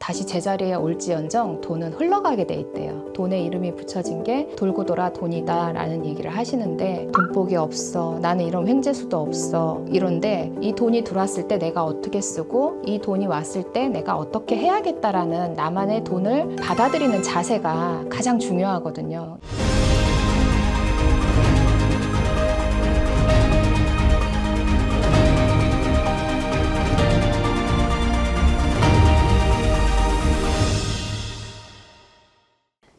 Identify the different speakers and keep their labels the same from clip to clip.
Speaker 1: 다시 제자리에 올지언정 돈은 흘러가게 돼 있대요. 돈에 이름이 붙여진 게 돌고 돌아 돈이다 라는 얘기를 하시는데, 돈복이 없어, 나는 이런 횡재수도 없어, 이런데 이 돈이 들어왔을 때 내가 어떻게 쓰고 이 돈이 왔을 때 내가 어떻게 해야겠다라는 나만의 돈을 받아들이는 자세가 가장 중요하거든요.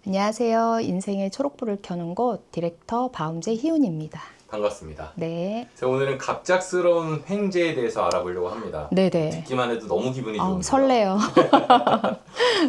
Speaker 1: 안녕하세요. 인생의 초록불을 켜는 곳 디렉터 바움제 희훈입니다.
Speaker 2: 반갑습니다.
Speaker 1: 네.
Speaker 2: 제가 오늘은 갑작스러운 횡재에 대해서 알아보려고 합니다.
Speaker 1: 네네.
Speaker 2: 듣기만 해도 너무 기분이 좋은데요.
Speaker 1: 설레요.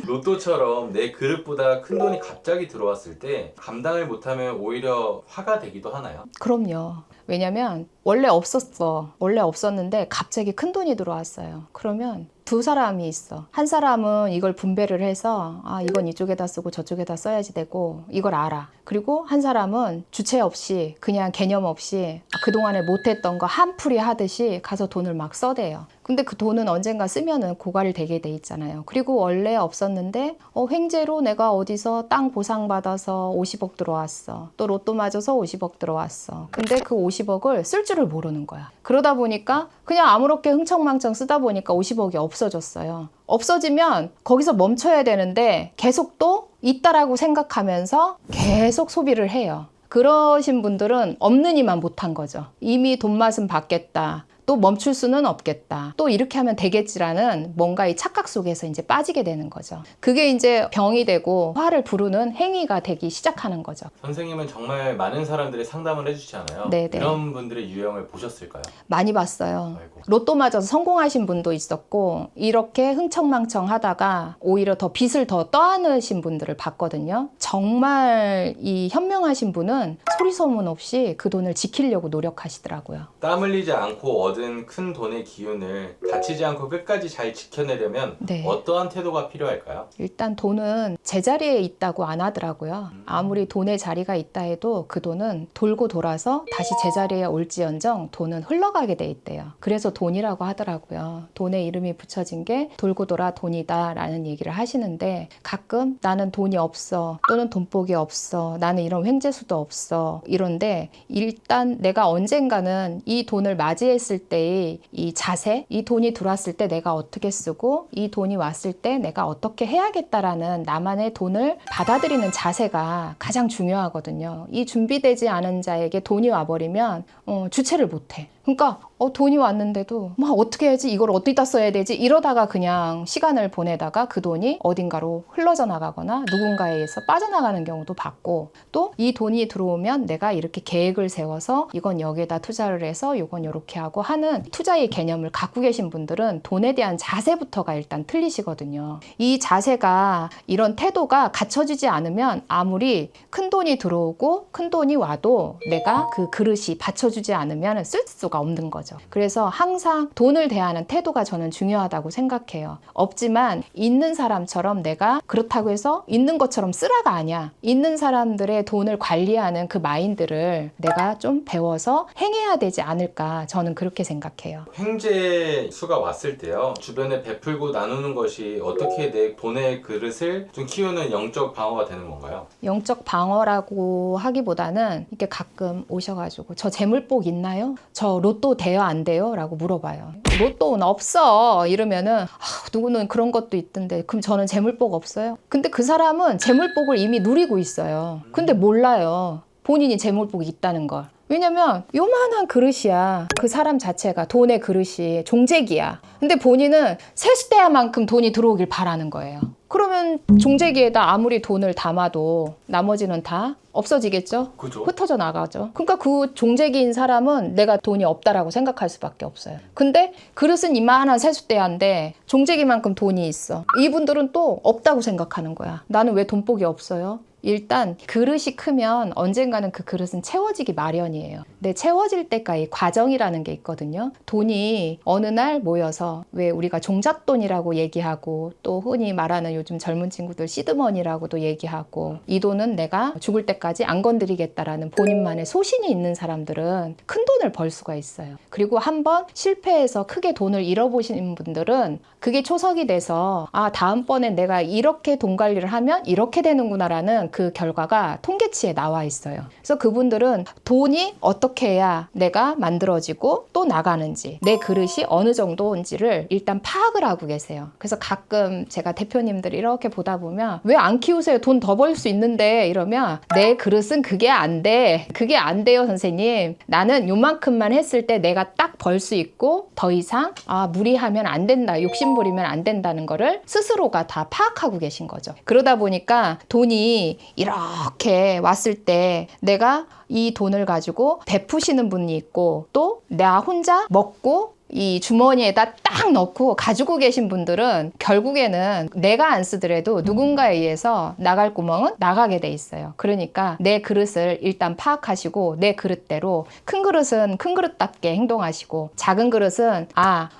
Speaker 2: 로또처럼 내 그릇보다 큰 돈이 갑자기 들어왔을 때 감당을 못하면 오히려 화가 되기도 하나요?
Speaker 1: 그럼요. 왜냐면 원래 없었는데 갑자기 큰 돈이 들어왔어요. 그러면 두 사람이 있어. 한 사람은 이걸 분배를 해서 이건 이쪽에다 쓰고 저쪽에다 써야지 되고 이걸 알아. 그리고 한 사람은 주체 없이 그냥 개념 없이 그동안에 못했던 거 한풀이 하듯이 가서 돈을 막 써대요. 근데 그 돈은 언젠가 쓰면은 고갈되게 돼 있잖아요. 그리고 원래 없었는데 횡재로 내가 어디서 땅 보상받아서 50억 들어왔어. 또 로또 맞아서 50억 들어왔어. 근데 그 50억을 쓸 줄을 모르는 거야. 그러다 보니까 그냥 아무렇게 흥청망청 쓰다 보니까 50억이 없어졌어요. 없어지면 거기서 멈춰야 되는데 계속 또 있다라고 생각하면서 계속 소비를 해요. 그러신 분들은 없는 이만 못한 거죠. 이미 돈 맛은 봤겠다. 또 멈출 수는 없겠다. 또 이렇게 하면 되겠지라는 뭔가 이 착각 속에서 이제 빠지게 되는 거죠. 그게 이제 병이 되고 화를 부르는 행위가 되기 시작하는 거죠.
Speaker 2: 선생님은 정말 많은 사람들이 상담을 해주시잖아요.
Speaker 1: 네네.
Speaker 2: 이런 분들의 유형을 보셨을까요?
Speaker 1: 많이 봤어요.
Speaker 2: 아이고.
Speaker 1: 로또 맞아서 성공하신 분도 있었고 이렇게 흥청망청 하다가 오히려 더 빚을 더 떠안으신 분들을 봤거든요. 정말 이 현명하신 분은 소리 소문 없이 그 돈을 지키려고 노력하시더라고요.
Speaker 2: 땀 흘리지 않고 얻은 큰 돈의 기운을 다치지 않고 끝까지 잘 지켜내려면
Speaker 1: 네.
Speaker 2: 어떠한 태도가 필요할까요?
Speaker 1: 일단 돈은 제자리에 있다고 안 하더라고요. 아무리 돈의 자리가 있다 해도 그 돈은 돌고 돌아서 다시 제자리에 올지언정 돈은 흘러가게 돼 있대요. 그래서 돈이라고 하더라고요. 돈에 이름이 붙여진 게 돌고 돌아 돈이다 라는 얘기를 하시는데, 가끔 나는 돈이 없어, 또는 돈복이 없어, 나는 이런 횡재수도 없어, 이런데 일단 내가 언젠가는 이 돈을 맞이했을 때의 이 자세, 이 돈이 들어왔을 때 내가 어떻게 쓰고 이 돈이 왔을 때 내가 어떻게 해야겠다라는 나만의 돈을 받아들이는 자세가 가장 중요하거든요. 이 준비되지 않은 자에게 돈이 와버리면 주체를 못해. 그러니까 돈이 왔는데도 어떻게 해야지, 이걸 어디다 써야 되지, 이러다가 그냥 시간을 보내다가 그 돈이 어딘가로 흘러져 나가거나 누군가에 의해서 빠져나가는 경우도 봤고, 또 이 돈이 들어오면 내가 이렇게 계획을 세워서 이건 여기에다 투자를 해서 이건 이렇게 하고 하는 투자의 개념을 갖고 계신 분들은 돈에 대한 자세부터가 일단 틀리시거든요. 이 자세가, 이런 태도가 갖춰지지 않으면 아무리 큰 돈이 들어오고 큰 돈이 와도 내가 그 그릇이 받쳐주지 않으면 쓸 수가 없는 거죠. 그래서 항상 돈을 대하는 태도가 저는 중요하다고 생각해요. 없지만 있는 사람처럼 내가 그렇다고 해서 있는 것처럼 쓰라가 아니야. 있는 사람들의 돈을 관리하는 그 마인드를 내가 좀 배워서 행해야 되지 않을까, 저는 그렇게 생각해요.
Speaker 2: 횡재 수가 왔을 때요, 주변에 베풀고 나누는 것이 어떻게 내 돈의 그릇을 좀 키우는 영적 방어가 되는 건가요?
Speaker 1: 영적 방어라고 하기보다는 이렇게 가끔 오셔가지고 저 재물복 있나요? 저 로또 돼요 안 돼요? 라고 물어봐요. 로또는 없어 이러면은 누구는 그런 것도 있던데 그럼 저는 재물복 없어요? 근데 그 사람은 재물복을 이미 누리고 있어요. 근데 몰라요, 본인이 재물복이 있다는 걸. 왜냐면 요만한 그릇이야. 그 사람 자체가 돈의 그릇이 종재기야. 근데 본인은 세수대야만큼 돈이 들어오길 바라는 거예요. 그러면 종재기에다 아무리 돈을 담아도 나머지는 다 없어지겠죠?
Speaker 2: 그죠?
Speaker 1: 흩어져 나가죠. 그러니까 그 종재기인 사람은 내가 돈이 없다라고 생각할 수밖에 없어요. 근데 그릇은 이만한 세수대야인데 종재기만큼 돈이 있어. 이분들은 또 없다고 생각하는 거야. 나는 왜 돈복이 없어요? 일단 그릇이 크면 언젠가는 그 그릇은 채워지기 마련이에요. 근데 채워질 때까지 과정이라는 게 있거든요. 돈이 어느 날 모여서 왜 우리가 종잣돈이라고 얘기하고 또 흔히 말하는 요즘 젊은 친구들 시드머니라고도 얘기하고 이 돈은 내가 죽을 때까지 안 건드리겠다라는 본인만의 소신이 있는 사람들은 큰 돈을 벌 수가 있어요. 그리고 한번 실패해서 크게 돈을 잃어보신 분들은 그게 초석이 돼서 아 다음번에 내가 이렇게 돈 관리를 하면 이렇게 되는구나라는 그 결과가 통계치에 나와 있어요. 그래서 그분들은 돈이 어떻게 해야 내가 만들어지고 또 나가는지 내 그릇이 어느 정도인지를 일단 파악을 하고 계세요. 그래서 가끔 제가 대표님들 이렇게 보다 보면 왜 안 키우세요? 돈 더 벌 수 있는데 이러면 내 그릇은 그게 안 돼. 그게 안 돼요 선생님. 나는 요만큼만 했을 때 내가 딱 벌 수 있고 더 이상 무리하면 안 된다. 욕심부리면 안 된다는 거를 스스로가 다 파악하고 계신 거죠. 그러다 보니까 돈이 이렇게 왔을 때 내가 이 돈을 가지고 베푸시는 분이 있고 또 나 혼자 먹고 이 주머니에다 딱 넣고 가지고 계신 분들은 결국에는 내가 안 쓰더라도 누군가에 의해서 나갈 구멍은 나가게 돼 있어요. 그러니까 내 그릇을 일단 파악하시고 내 그릇대로 큰 그릇은 큰 그릇답게 행동하시고 작은 그릇은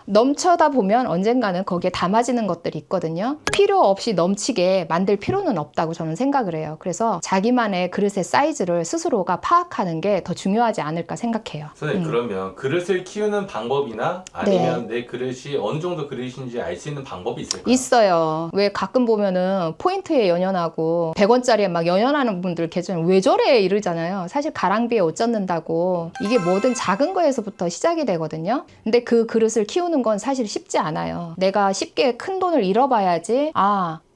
Speaker 1: 넘쳐다 보면 언젠가는 거기에 담아지는 것들이 있거든요. 필요 없이 넘치게 만들 필요는 없다고 저는 생각을 해요. 그래서 자기만의 그릇의 사이즈를 스스로가 파악하는 게 더 중요하지 않을까 생각해요.
Speaker 2: 선생님 그러면 그릇을 키우는 방법이나 아니면 내 그릇이 어느 정도 그릇인지 알 수 있는 방법이 있을까요?
Speaker 1: 있어요. 왜 가끔 보면은 포인트에 연연하고 100원짜리에 막 연연하는 분들 계시면 왜 저래 이러잖아요. 사실 가랑비에 옷 젖는다고 이게 뭐든 작은 거에서부터 시작이 되거든요. 근데 그 그릇을 키우는 건 사실 쉽지 않아요. 내가 쉽게 큰 돈을 잃어봐야지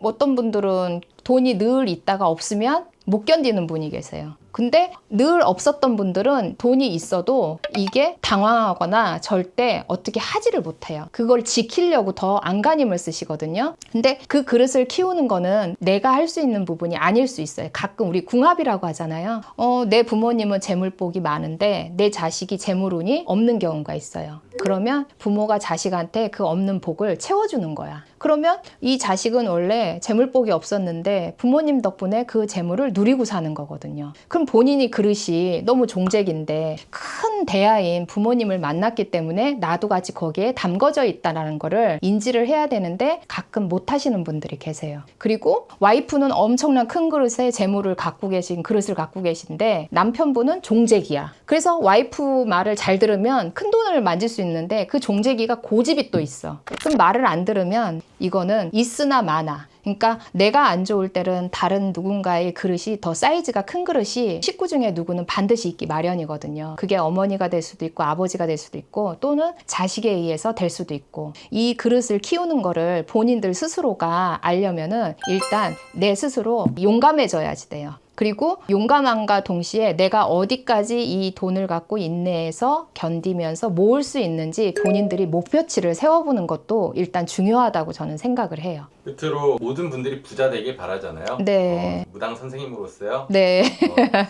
Speaker 1: 어떤 분들은 돈이 늘 있다가 없으면 못 견디는 분이 계세요. 근데 늘 없었던 분들은 돈이 있어도 이게 당황하거나 절대 어떻게 하지를 못해요. 그걸 지키려고 더 안간힘을 쓰시거든요. 근데 그 그릇을 키우는 거는 내가 할 수 있는 부분이 아닐 수 있어요. 가끔 우리 궁합이라고 하잖아요. 내 부모님은 재물복이 많은데 내 자식이 재물운이 없는 경우가 있어요. 그러면 부모가 자식한테 그 없는 복을 채워주는 거야. 그러면 이 자식은 원래 재물복이 없었는데 부모님 덕분에 그 재물을 누리고 사는 거거든요. 그럼 본인이 그릇이 너무 종잭인데 큰 대야인 부모님을 만났기 때문에 나도 같이 거기에 담궈져 있다는 거를 인지를 해야 되는데 가끔 못 하시는 분들이 계세요. 그리고 와이프는 엄청난 큰 그릇에 재물을 갖고 계신 그릇을 갖고 계신데 남편분은 종잭이야. 그래서 와이프 말을 잘 들으면 큰 돈을 만질 수 있는데 그 종잭이가 고집이 또 있어. 그럼 말을 안 들으면 이거는 있으나 마나. 그러니까 내가 안 좋을 때는 다른 누군가의 그릇이 더 사이즈가 큰 그릇이 식구 중에 누구는 반드시 있기 마련이거든요. 그게 어머니가 될 수도 있고 아버지가 될 수도 있고 또는 자식에 의해서 될 수도 있고 이 그릇을 키우는 거를 본인들 스스로가 알려면은 일단 내 스스로 용감해져야지 돼요. 그리고 용감함과 동시에 내가 어디까지 이 돈을 갖고 인내해서 견디면서 모을 수 있는지 본인들이 목표치를 세워보는 것도 일단 중요하다고 저는 생각을 해요.
Speaker 2: 끝으로 모든 분들이 부자 되길 바라잖아요.
Speaker 1: 네.
Speaker 2: 무당 선생님으로서요.
Speaker 1: 네.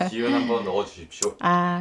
Speaker 2: 기운 한번 넣어주십시오.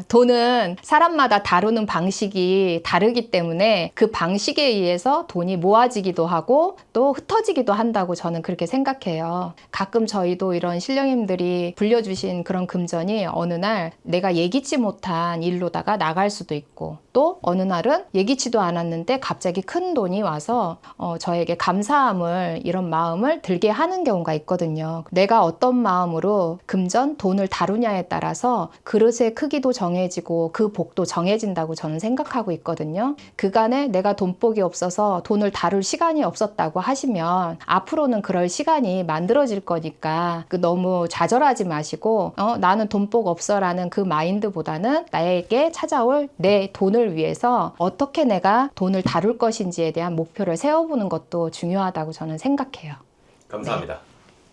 Speaker 1: 돈은 사람마다 다루는 방식이 다르기 때문에 그 방식에 의해서 돈이 모아지기도 하고 또 흩어지기도 한다고 저는 그렇게 생각해요. 가끔 저희도 이런 신령님들이 불려주신 그런 금전이 어느 날 내가 예기치 못한 일로다가 나갈 수도 있고 또 어느 날은 예기치도 않았는데 갑자기 큰 돈이 와서 저에게 감사함을 이런 마음을 들게 하는 경우가 있거든요. 내가 어떤 마음으로 금전, 돈을 다루냐에 따라서 그릇의 크기도 정해지고 그 복도 정해진다고 저는 생각하고 있거든요. 그간에 내가 돈복이 없어서 돈을 다룰 시간이 없었다고 하시면 앞으로는 그럴 시간이 만들어질 거니까 너무 좌절하지 마시고 나는 돈복 없어라는 그 마인드보다는 나에게 찾아올 내 돈을 위해서 어떻게 내가 돈을 다룰 것인지에 대한 목표를 세워보는 것도 중요하다고 저는 생각해요.
Speaker 2: 감사합니다.